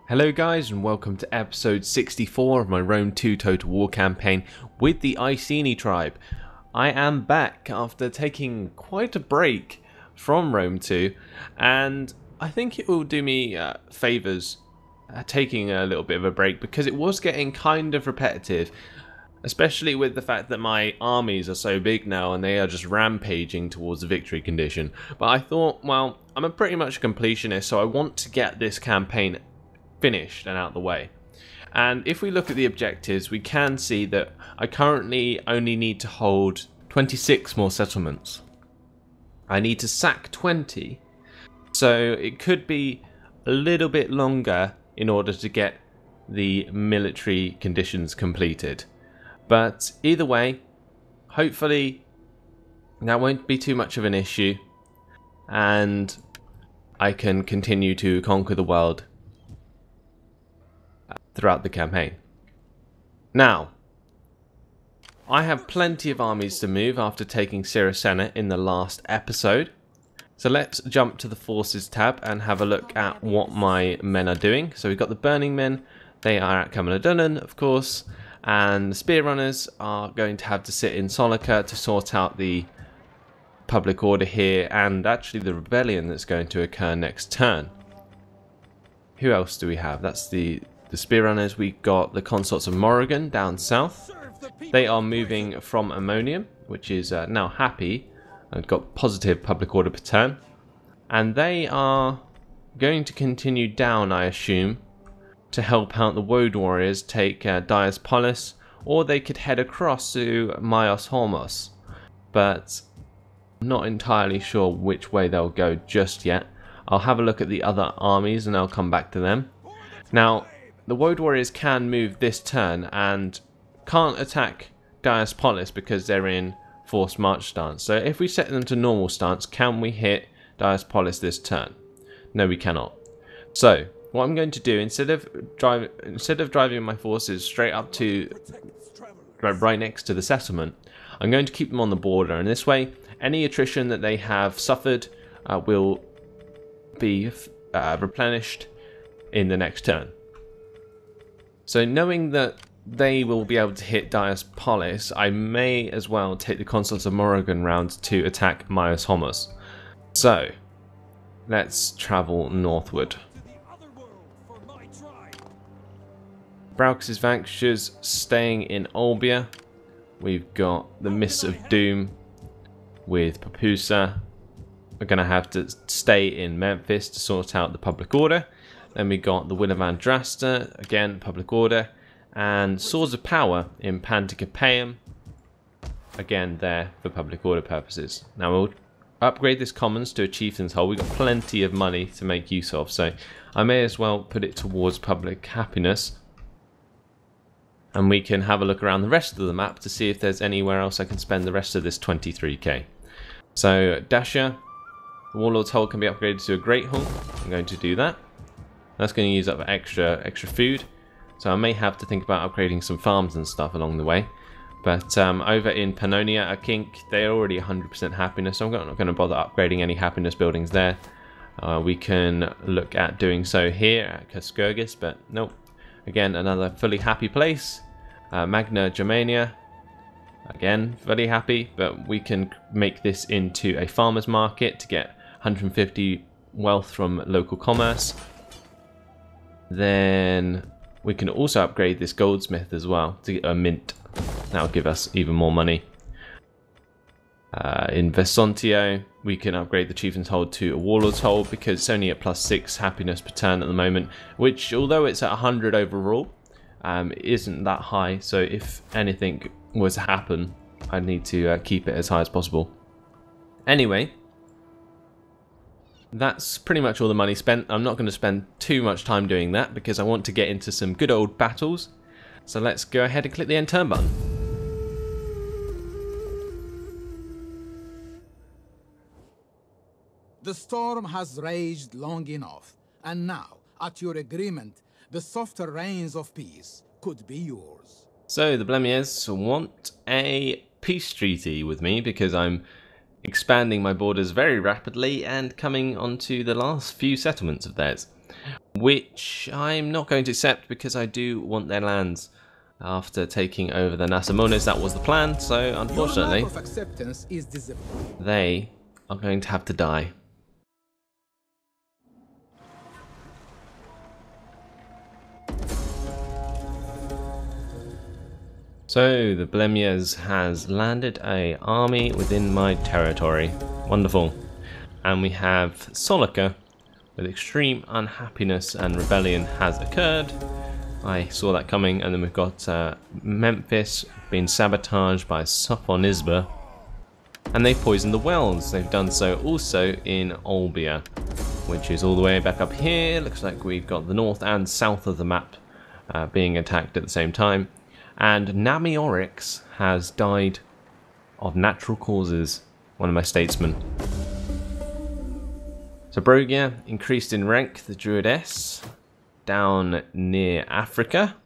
Hello guys, and welcome to episode 64 of my Rome 2 Total War campaign with the Iceni tribe. I am back after taking quite a break from Rome 2, and I think it will do me favours taking a little bit of a break because it was getting kind of repetitive, especially with the fact that my armies are so big now and they are just rampaging towards the victory condition. But I thought, well, I'm a pretty much a completionist, so I want to get this campaign finished and out the way. And if we look at the objectives, we can see that I currently only need to hold 26 more settlements. I need to sack 20, so it could be a little bit longer in order to get the military conditions completed. But either way, hopefully that won't be too much of an issue and I can continue to conquer the world throughout the campaign. Now, I have plenty of armies to move after taking Siracena in the last episode. So let's jump to the forces tab and have a look at what my men are doing. So we've got the burning men, they are at Camulodunum, of course, and the spear runners are going to have to sit in Solica to sort out the public order here and actually the rebellion that's going to occur next turn. Who else do we have? That's the spear runners. We got the consorts of Morrigan down south. They are moving from Ammonium, which is now happy and got positive public order per turn. And they are going to continue down, I assume, to help out the Woad warriors take Diospolis, or they could head across to Myos Hormos. But I'm not entirely sure which way they'll go just yet. I'll have a look at the other armies and I'll come back to them. Now, the Woad warriors can move this turn and can't attack Diospolis because they're in forced march stance. So if we set them to normal stance, can we hit Diospolis this turn? No, we cannot. So what I'm going to do, instead of driving my forces straight up to right next to the settlement, I'm going to keep them on the border, and this way any attrition that they have suffered will be replenished in the next turn. So knowing that they will be able to hit Diospolis, I may as well take the consorts of Morrigan round to attack Myos Hormos. So let's travel northward. Braux's Vanquishers staying in Olbia. We've got the Mists of Doom with Papusa. We're going to have to stay in Memphis to sort out the public order. Then we got the Will of Andrasta, again public order, and Swords of Power in Panticapaeum, again there for public order purposes. Now we'll upgrade this commons to a chieftain's hole. We've got plenty of money to make use of, so I may as well put it towards public happiness. And we can have a look around the rest of the map to see if there's anywhere else I can spend the rest of this 23k. So Dasha, the Warlord's Hole can be upgraded to a Great Hall. I'm going to do that. That's going to use up extra food, so I may have to think about upgrading some farms and stuff along the way. But over in Pannonia, I think they're already 100% happiness, so I'm not going to bother upgrading any happiness buildings there. We can look at doing so here at Cascurgis, but nope. Again, another fully happy place. Magna Germania, again, fully happy, but we can make this into a farmer's market to get 150 wealth from local commerce. Then we can also upgrade this goldsmith as well to get a mint. That'll give us even more money. In Vesontio, we can upgrade the chieftain's hold to a warlord's hold because it's only at +6 happiness per turn at the moment, which, although it's at 100 overall, isn't that high. So if anything was to happen, I'd need to keep it as high as possible. Anyway, that's pretty much all the money spent. I'm not going to spend too much time doing that because I want to get into some good old battles. So let's go ahead and click the end turn button. The storm has raged long enough, and now, at your agreement, the softer rains of peace could be yours. So the Blemiers want a peace treaty with me because I'm expanding my borders very rapidly and coming onto the last few settlements of theirs. which I'm not going to accept because I do want their lands after taking over the Nasamones. That was the plan, so unfortunately, Your lack of acceptance is they are going to have to die. So the Blemiers has landed a army within my territory. Wonderful. And we have Solica with extreme unhappiness and rebellion has occurred. I saw that coming. And then we've got Memphis being sabotaged by Sophonisba. And they've poisoned the wells. They've done so also in Olbia, which is all the way back up here. Looks like we've got the north and south of the map being attacked at the same time. And Namiorix has died of natural causes, one of my statesmen. So Brogia increased in rank, the Druidess, down near Africa.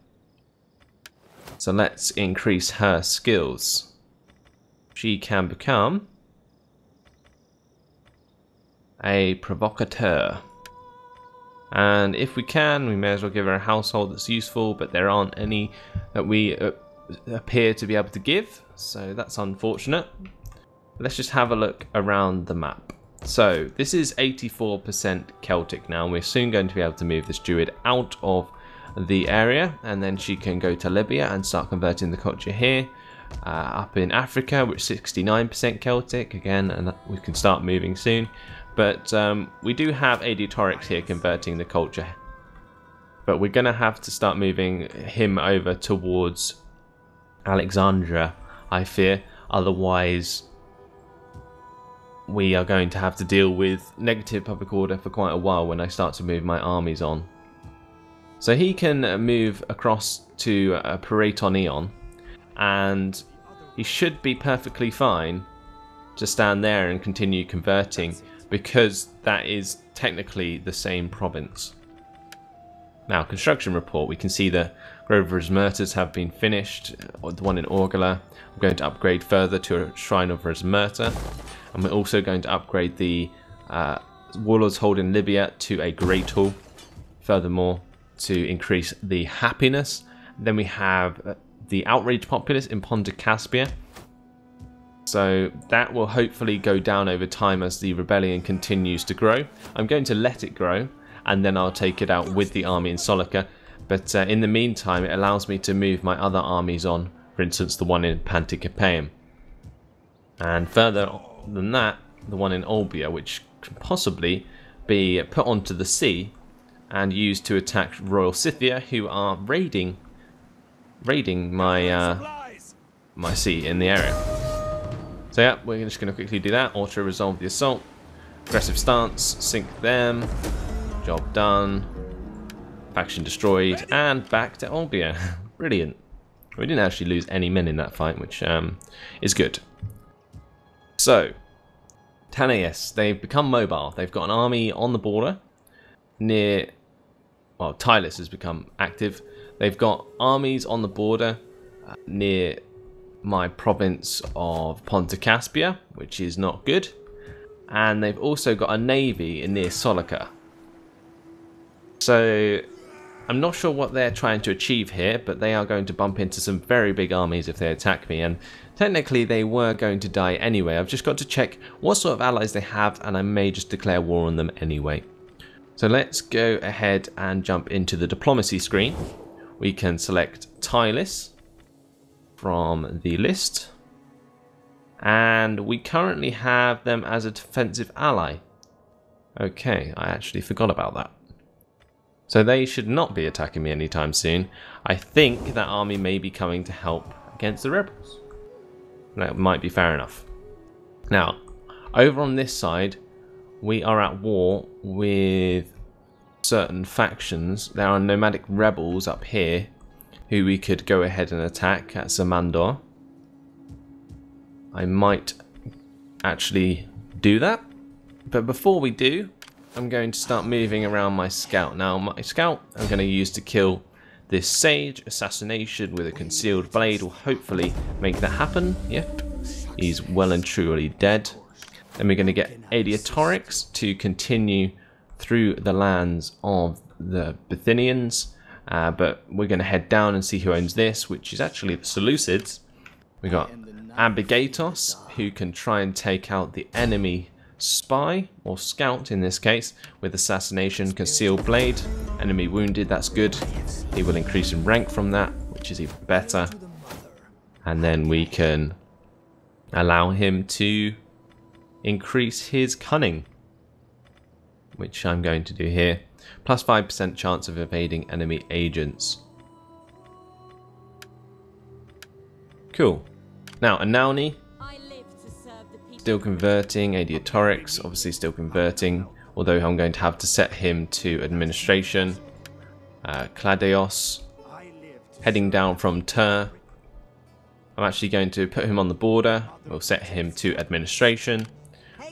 So let's increase her skills. She can become a provocateur. And if we can, we may as well give her a household that's useful, but there aren't any that we appear to be able to give, so that's unfortunate. Let's just have a look around the map. So this is 84% Celtic now. We're soon going to be able to move this Druid out of the area, and then she can go to Libya and start converting the culture here. Up in Africa, which is 69% Celtic, again, and we can start moving soon. But we do have Adiatorix here converting the culture. But we're going to have to start moving him over towards Alexandria, I fear. Otherwise, we are going to have to deal with negative public order for quite a while when I start to move my armies on. So he can move across to Paraton Eon, and he should be perfectly fine to stand there and continue converting, because that is technically the same province. Now, construction report, we can see the Grover's Myrtas have been finished. The one in Orgala, I'm going to upgrade further to a Shrine of Resmerta. And we're also going to upgrade the Warlord's Hold in Libya to a Great Hall. Furthermore, to increase the happiness. Then we have the Outraged Populace in Ponta Caspia. So that will hopefully go down over time as the rebellion continues to grow. I'm going to let it grow, and then I'll take it out with the army in Solica. But in the meantime, it allows me to move my other armies on, for instance the one in Panticapaeum. And further than that, the one in Olbia, which can possibly be put onto the sea and used to attack Royal Scythia, who are raiding my sea in the area. So yeah, we're just going to quickly do that. Auto-resolve the assault. Aggressive stance. Sink them. Job done. Faction destroyed. And back to Olbia. Brilliant. We didn't actually lose any men in that fight, which is good. So, Tanais, they've become mobile. They've got an army on the border near... Well, Tylis has become active. They've got armies on the border near my province of Ponta Caspia, which is not good. And they've also got a navy near Solica. So I'm not sure what they're trying to achieve here, but they are going to bump into some very big armies if they attack me. And technically they were going to die anyway. I've just got to check what sort of allies they have, and I may just declare war on them anyway. So let's go ahead and jump into the diplomacy screen. We can select Tylis from the list, and we currently have them as a defensive ally. Okay, I actually forgot about that. So they should not be attacking me anytime soon. I think that army may be coming to help against the rebels. That might be fair enough. Now, over on this side, we are at war with certain factions. There are nomadic rebels up here who we could go ahead and attack at Zamandor. I might actually do that. But before we do, I'm going to start moving around my scout. Now, my scout I'm going to use to kill this sage. Assassination with a concealed blade will hopefully make that happen. Yep, he's well and truly dead. Then we're going to get Adiatorix to continue through the lands of the Bithynians, but we're going to head down and see who owns this, which is actually the Seleucids. We got Abigatos, who can try and take out the enemy spy, or scout in this case, with assassination, concealed blade. Enemy wounded, that's good. He will increase in rank from that, which is even better. And then we can allow him to increase his cunning, which I'm going to do here. Plus 5% chance of evading enemy agents. Cool. Now, Anauni, still converting. Adiatorix, obviously still converting, although I'm going to have to set him to administration. Cladeos, heading down from Tur. I'm actually going to put him on the border. We'll set him to administration.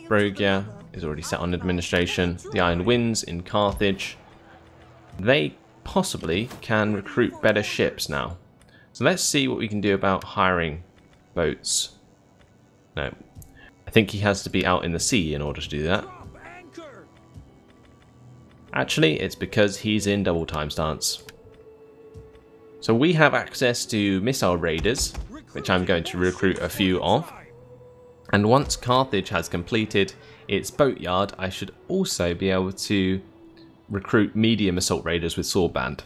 Brogia is already set on administration. The Iron Winds in Carthage. They possibly can recruit better ships now. So let's see what we can do about hiring boats. No, I think he has to be out in the sea in order to do that. Actually, it's because he's in double time stance. So we have access to missile raiders, which I'm going to recruit a few of. And once Carthage has completed its boatyard, I should also be able to recruit medium assault raiders with swordband.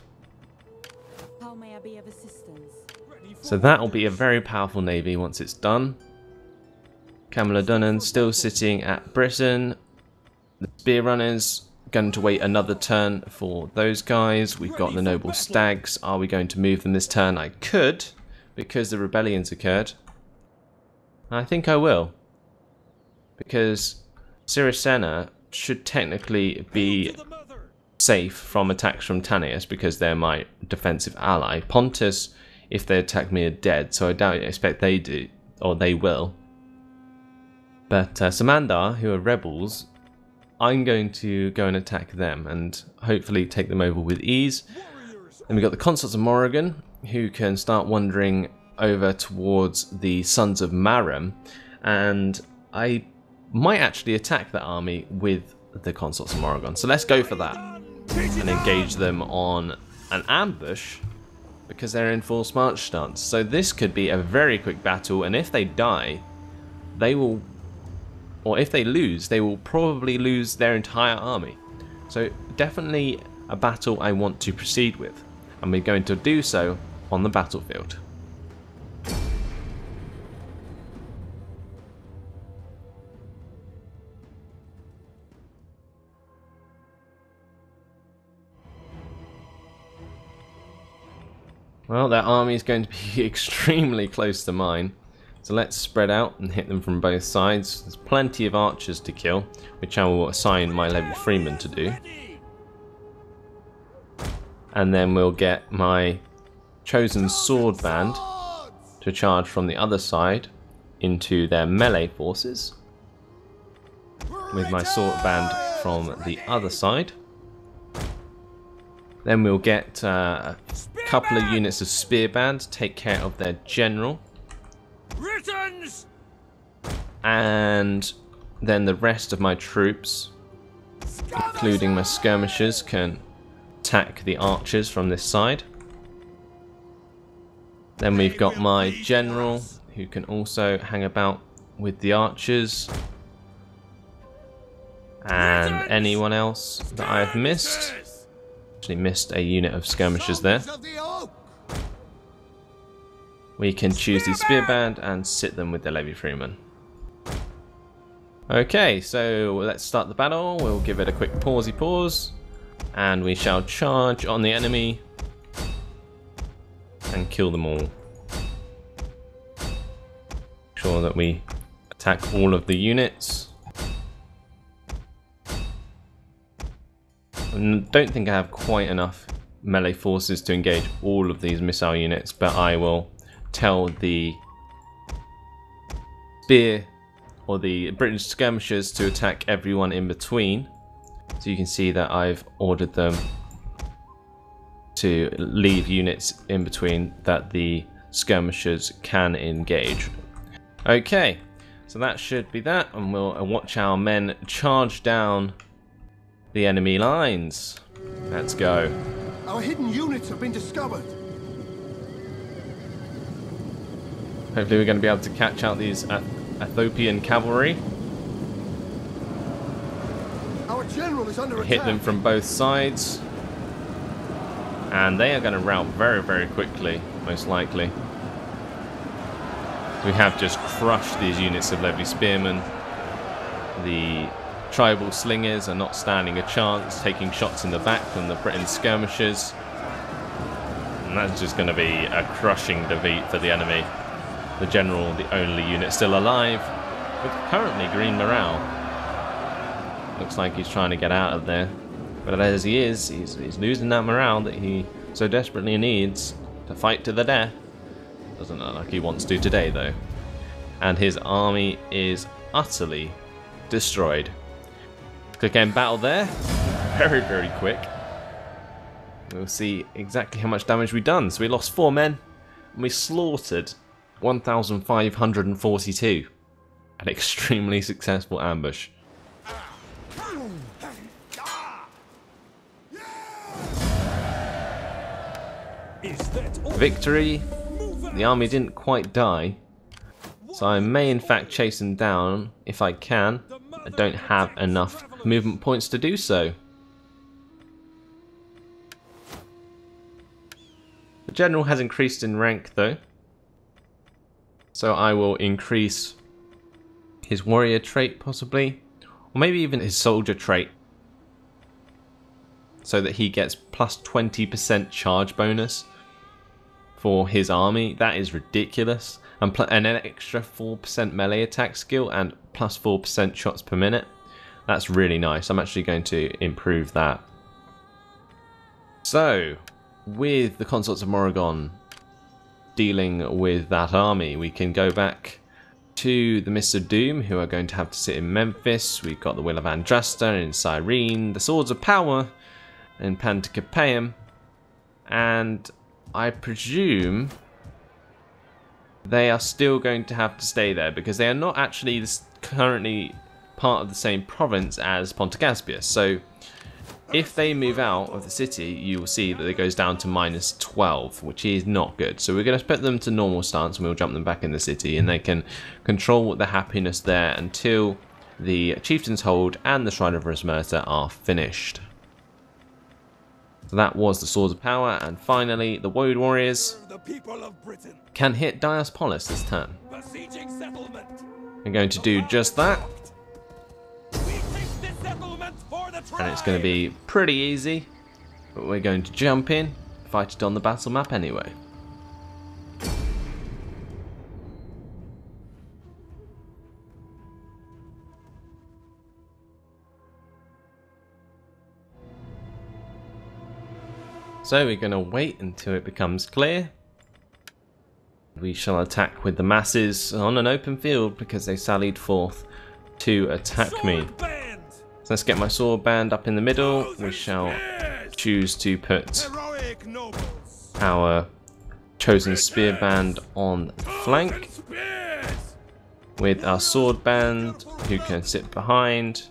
How may I be of assistance? So that'll be a very powerful navy once it's done. Camalodunum still sitting at Britain. The spear runners going to wait another turn for those guys. We've got the noble stags. Are we going to move them this turn? I could, because the rebellions occurred. I think I will, because Siracena should technically be safe from attacks from Tannius because they're my defensive ally. Pontus, if they attack me, are dead, so I expect they do, or they will. But Samandar, who are rebels, I'm going to go and attack them and hopefully take them over with ease. Then we've got the Consuls of Morrigan, who can start wandering over towards the Sons of Marum, and I might actually attack that army with the Consuls of Morrigan. So let's go for that and engage them on an ambush because they're in full march stance. So this could be a very quick battle, and if they die, they will, or if they lose, they will probably lose their entire army. So definitely a battle I want to proceed with, and we're going to do so on the battlefield. Well, that army is going to be extremely close to mine, so let's spread out and hit them from both sides. There's plenty of archers to kill, which I will assign my levy freeman to do. And then we'll get my chosen sword band to charge from the other side into their melee forces, with my sword band from the other side. Then we'll get a couple of units of spear band to take care of their general. And then the rest of my troops, including my skirmishers, can attack the archers from this side. Then we've got my general, who can also hang about with the archers. And anyone else that I've missed. Actually missed a unit of skirmishers there. We can choose the spearband and sit them with the levy freeman. Okay, so let's start the battle. We'll give it a quick pause, and we shall charge on the enemy and kill them all. Make sure that we attack all of the units. I don't think I have quite enough melee forces to engage all of these missile units, but I will tell the spear or the British skirmishers to attack everyone in between. So you can see that I've ordered them to leave units in between that the skirmishers can engage. Okay, so that should be that, and we'll watch our men charge down the enemy lines. Let's go. Our hidden units have been discovered. Hopefully we're going to be able to catch out these Ethiopian cavalry. Our general is under attack. Hit them from both sides. And they are going to rout very, very quickly, most likely. We have just crushed these units of Levy Spearmen. The tribal slingers are not standing a chance, taking shots in the back from the Britain skirmishers. And that's just going to be a crushing defeat for the enemy. The general, the only unit still alive, with currently green morale. Looks like he's trying to get out of there. But as he is, he's losing that morale that he so desperately needs to fight to the death. Doesn't look like he wants to today, though. And his army is utterly destroyed. Quick end battle there. Very, very quick. We'll see exactly how much damage we've done. So we lost 4 men, and we slaughtered 1,542. An extremely successful ambush. Victory. The army didn't quite die, so I may in fact chase them down if I can. I don't have enough movement points to do so. The general has increased in rank though, so I will increase his warrior trait possibly, or maybe even his soldier trait, so that he gets plus 20% charge bonus for his army. That is ridiculous. And an extra 4% melee attack skill and plus 4% shots per minute. That's really nice. I'm actually going to improve that. So, with the Consorts of Morrigan dealing with that army, we can go back to the Mists of Doom, who are going to have to sit in Memphis. We've got the Will of Andrasta in Cyrene, the Swords of Power in Panticapaeum, and I presume they are still going to have to stay there because they are not actually currently part of the same province as Ponta Caspia. So if they move out of the city, you will see that it goes down to -12, which is not good. So we're going to put them to normal stance and we'll jump them back in the city, and they can control the happiness there until the Chieftain's Hold and the Shrine of Resmerta are finished. So that was the Swords of Power, and finally the Woad Warriors can hit Diospolis this turn. We're going to do just that, and it's going to be pretty easy, but we're going to jump in, fight it on the battle map anyway. So we're going to wait until it becomes clear. We shall attack with the masses on an open field because they sallied forth to attack me. So let's get my sword band up in the middle. We shall choose to put our chosen spear band on the flank with our sword band who can sit behind.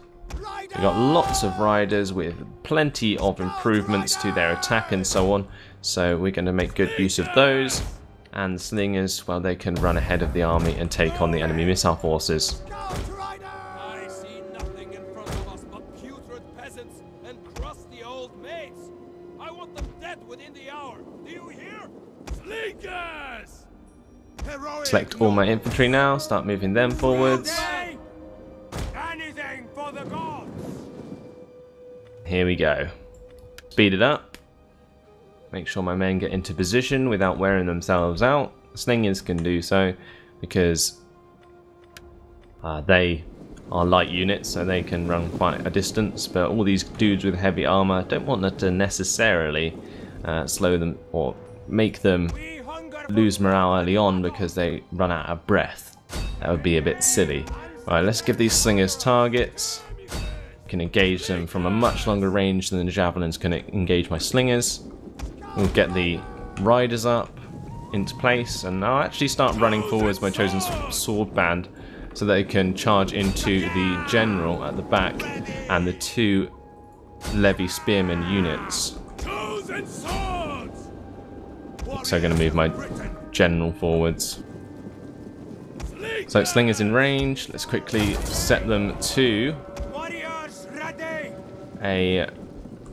We've got lots of riders with plenty of improvements to their attack and so on, so we're going to make good use of those. And slingers, well, they can run ahead of the army and take on the enemy missile forces. I see nothing in front of us but putrid peasants and crusty old maids. I want them dead within the hour. Do you hear? Slingers! Select all my infantry now, start moving them forwards. Anything for the gods! Here we go. Speed it up. Make sure my men get into position without wearing themselves out. Slingers can do so because they are light units, so they can run quite a distance, but all these dudes with heavy armor, don't want them to necessarily slow them or make them lose morale early on because they run out of breath. That would be a bit silly. Alright, let's give these slingers targets. Can engage them from a much longer range than the javelins can engage my slingers. We'll get the riders up into place, and I'll actually start running forwards my chosen sword band so they can charge into the general at the back and the 2 levy spearmen units. Chosen swords! So I'm going to move my general forwards. So slingers in range. Let's quickly set them to Warriors ready! a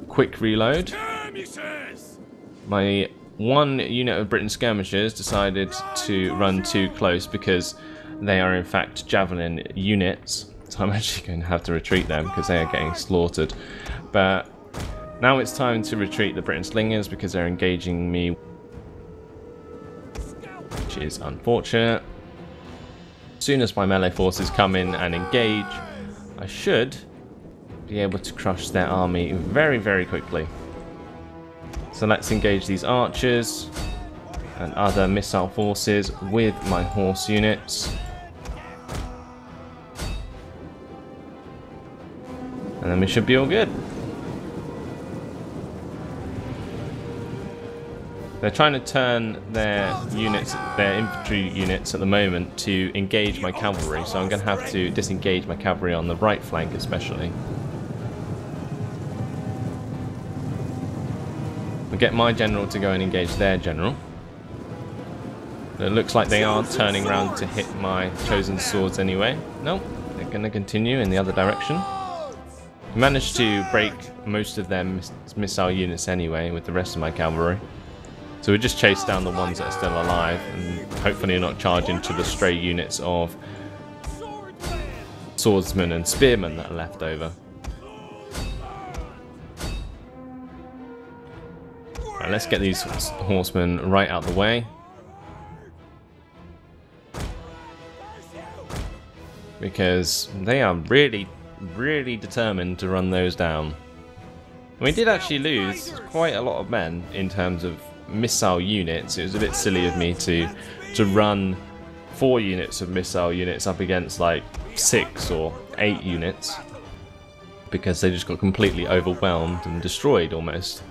quick reload. Skirmishes! My one unit of Britain skirmishers decided to run too close because they are in fact javelin units. So I'm actually going to have to retreat them because they are getting slaughtered. But now it's time to retreat the Britain slingers because they're engaging me, which is unfortunate. As soon as my melee forces come in and engage, I should be able to crush their army very, very quickly. So let's engage these archers and other missile forces with my horse units. And then we should be all good. They're trying to turn their units, their infantry units at the moment, to engage my cavalry, so I'm going to have to disengage my cavalry on the right flank especially. I'll get my general to go and engage their general. It looks like they are turning around to hit my chosen swords anyway. Nope, they're going to continue in the other direction. Managed to break most of their missile units anyway with the rest of my cavalry. So we just chase down the ones that are still alive and hopefully not charge into the stray units of swordsmen and spearmen that are left over. Right, let's get these horsemen right out the way. Because they are really determined to run those down. We did actually lose quite a lot of men in terms of missile units. It was a bit silly of me to run 4 units of missile units up against like 6 or 8 units, because they just got completely overwhelmed and destroyed almost.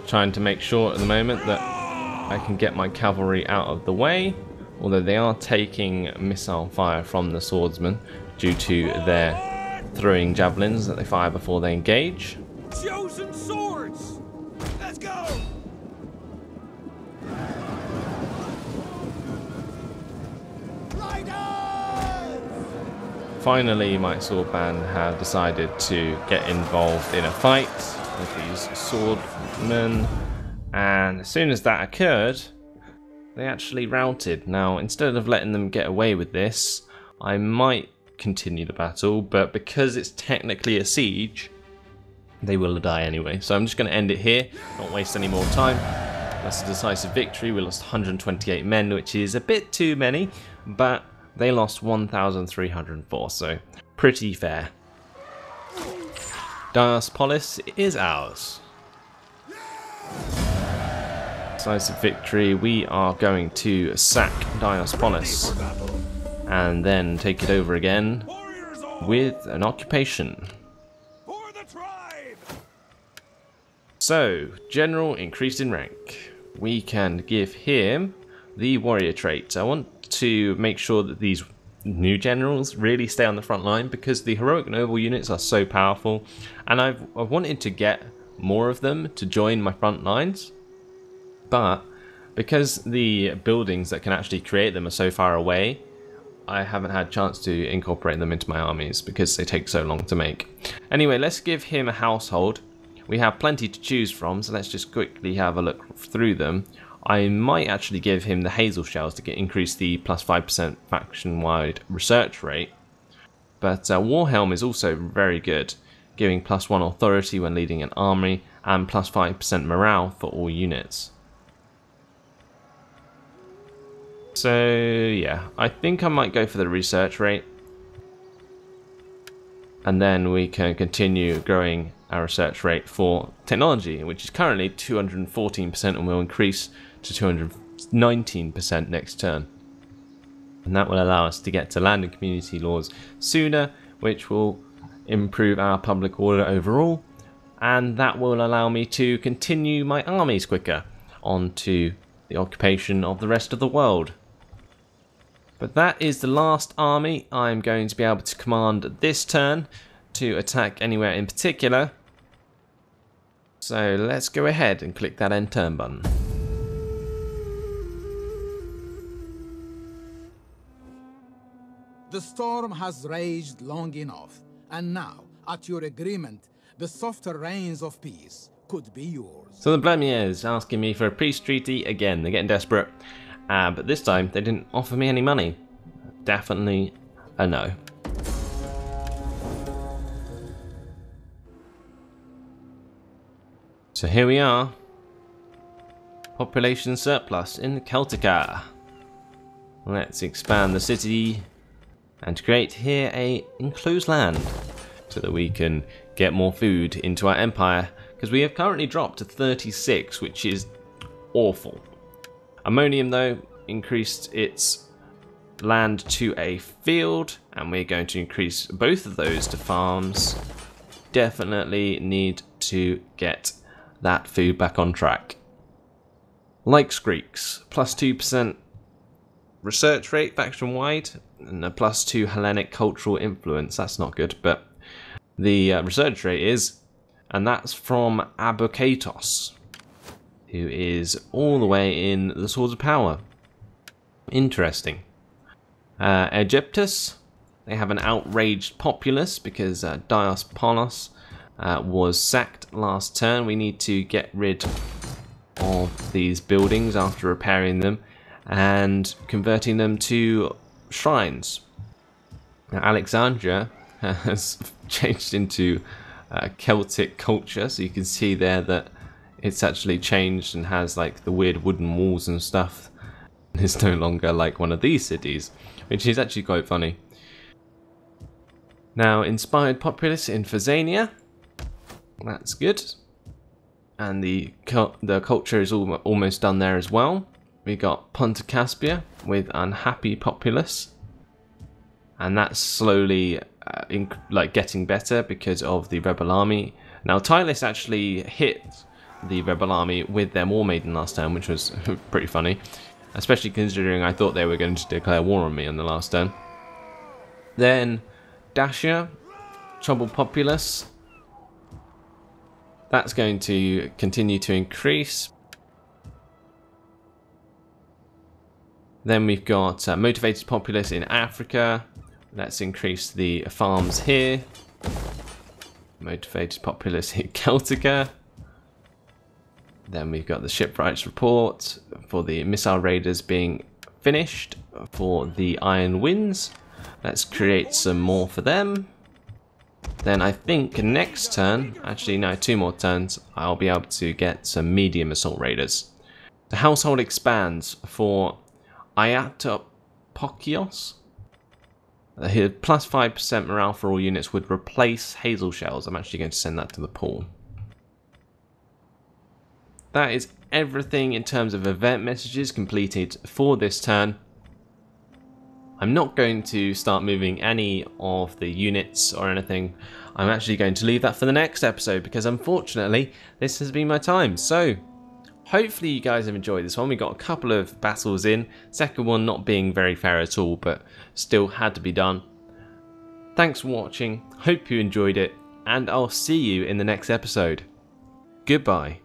Trying to make sure at the moment that I can get my cavalry out of the way, although they are taking missile fire from the swordsmen due to their throwing javelins that they fire before they engage. Chosen swords! Let's go! Finally, my sword band have decided to get involved in a fight with these swordmen, and as soon as that occurred, they actually routed. Now, instead of letting them get away with this, I might continue the battle, but because it's technically a siege, they will die anyway. So I'm just going to end it here, not waste any more time. That's a decisive victory. We lost 128 men, which is a bit too many, but they lost 1,304, so pretty fair. Diospolis is ours. Decisive victory. We are going to sack Diospolis and then take it over again with an occupation. For the tribe! So, general increased in rank. We can give him the warrior trait. I want to make sure that these new generals really stay on the front line, because the heroic noble units are so powerful, and I've wanted to get more of them to join my front lines, but because the buildings that can actually create them are so far away, I haven't had a chance to incorporate them into my armies because they take so long to make. Anyway, let's give him a household. We have plenty to choose from, so let's just quickly have a look through them. I might actually give him the hazel shells to increase the plus 5% faction-wide research rate. But Warhelm is also very good, giving plus 1 authority when leading an army and plus 5% morale for all units. So yeah, I think I might go for the research rate, and then we can continue growing our research rate for technology, which is currently 214% and will increase to 219% next turn. And that will allow us to get to land and community laws sooner, which will improve our public order overall, and that will allow me to continue my armies quicker onto the occupation of the rest of the world. But that is the last army I'm going to be able to command this turn to attack anywhere in particular. So let's go ahead and click that end turn button. The storm has raged long enough, and now, at your agreement, the softer rains of peace could be yours. So the Blemiers asking me for a peace treaty again. They're getting desperate. But this time, they didn't offer me any money. Definitely a no. So here we are. Population surplus in Celtica. Let's expand the city and create here a enclosed land so that we can get more food into our empire, because we have currently dropped to 36, which is awful. Ammonium, though, increased its land to a field, and we're going to increase both of those to farms. Definitely need to get that food back on track. Like Greeks, plus 2% research rate faction-wide, and a plus 2 Hellenic cultural influence. That's not good, but the research rate is, and that's from Abokatos, who is all the way in the Swords of Power. Interesting. Egyptus, they have an outraged populace because Dios Panos was sacked last turn. We need to get rid of these buildings after repairing them and converting them to shrines. Now, Alexandria has changed into Celtic culture, so you can see there that it's actually changed and has like the weird wooden walls and stuff. It's no longer like one of these cities, which is actually quite funny. Now, inspired populace in Phazania. That's good. And the culture is almost done there as well. We got Ponta Caspia with unhappy populace, and that's slowly getting better because of the rebel army. Now, Tylis actually hit the rebel army with their War Maiden last turn, which was pretty funny, especially considering I thought they were going to declare war on me on the last turn. Then Dacia, troubled populace. That's going to continue to increase. Then we've got motivated populace in Africa. Let's increase the farms here. Motivated populace in Celtica. Then we've got the shipwrights report for the missile raiders being finished for the Iron Winds. Let's create some more for them. Then I think next turn, actually no, 2 more turns, I'll be able to get some medium assault raiders. The household expands for Iatopokios. Here, plus 5% morale for all units would replace hazel shells. I'm actually going to send that to the pool. That is everything in terms of event messages completed for this turn. I'm not going to start moving any of the units or anything. I'm actually going to leave that for the next episode because unfortunately this has been my time. So hopefully you guys have enjoyed this one. We got a couple of battles in. Second one not being very fair at all, but still had to be done. Thanks for watching. Hope you enjoyed it, and I'll see you in the next episode. Goodbye.